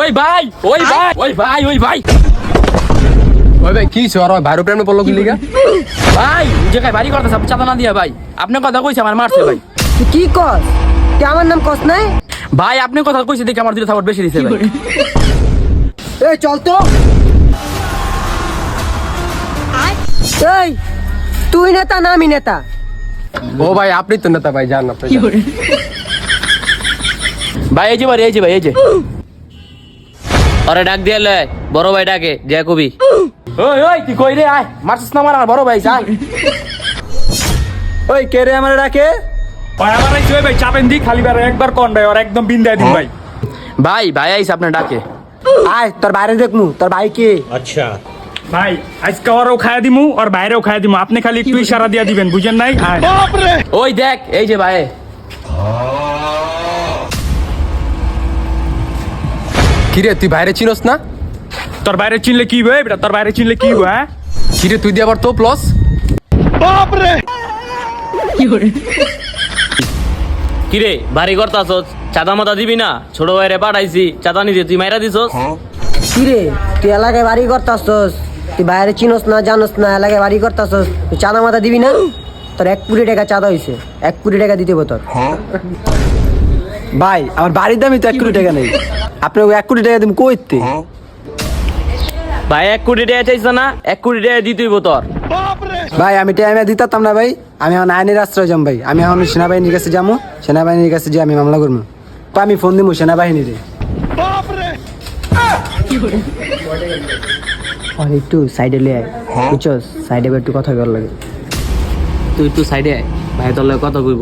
ওই ভাই ওই ভাই ওই ভাই ওই ভাই ওই ভাই কি সর ভাইরো প্রেমে পড়লো কি লিগা? ভাই যে কাই বাড়ি করতেছে আপনি চাঁদা না দিয়া ভাই আপনি কথা কইছে আমার মারছে ভাই। তুই কি কস? তুই আমার নাম কস নাই? ভাই আপনি কথা কইছে দেখে আমার দুটো থাপড় বেশি দিছে ভাই। এই চল তো। এই তুই নেতা না আমি নেতা? ও ভাই আপনি তো নেতা ভাই, জান আপনি যান। ভাই এই যে ভাই এই যে ভাই এই যে আরে ডাক দিয়ে লয় বড় ভাই ডাকে যে কবি। ওই ওই তুই কই রে আয় মারছিস না আমার বড় ভাই যা। ওই কে রে আমার ডাকে? ভাই আমার এই ভাই চাপেন দি খালি বার একবার কোন ভাই আর একদম বিন্দায় দিন ভাই। ভাই ভাই আইছে আপনার ডাকে। আয় তোর বাইরে দেখমু তোর ভাই কে। ভাই আজকে ওরও খাইয়া দিমু আর বাইরেও খাইয়া দিমু, আপনি খালি একটু ইশারা দিয়া দিবেন বুঝেন নাই? ওই দেখ এই যে ভাই কিরে তুই বাইরে চিনস না? তোর বাইরে চিনলে কি হবে বেটা, তোর বাইরে চিনলে কি হবে? হ্যাঁ কিরে তুই দিয়ে আবার তো প্লস? কিরে বাড়ি করতাছস চাঁদা মাদা দিবি না? ছোট ভাইরে পাঠাইছি চাঁদা নিতে তুই মাইরা দিছস। কি রে তুই এলাকায় বাড়ি করতাছস, তুই বাইরে চিনস না জানস না, এলাকায় বাড়ি করতাছস, তুই চাঁদা মাথা দিবি না? তোর 1 কোটি টাকা চাঁদা হইছে, 1 কোটি টাকা দিতে হবে তোর। ভাই আমার বাড়ির দামই তো 1 কোটি টাকা নেই, আপনি 1 কোটি টাকা দিন কইতে? ভাই 1 কোটি টাকা চাইছ না, 1 কোটি টাকা দিতেইব তোর। ভাই আমি টাইমে দিতাম না ভাই, আমি এখন আইনের আশ্রয় যাম ভাই, আমি এখন সেনাবাহিনীর কাছে যাবো, সেনাবাহিনীর কাছে যে আমি মামলা করবো, তো আমি ফোন দিব সেনাবাহিনীরে। আর একটু সাইডে লিয়ে আয়, বুঝছস? সাইডে একটু কথা বলার লাগে। তুই একটু সাইডে আয় ভাই তোর লগে কথা কইব।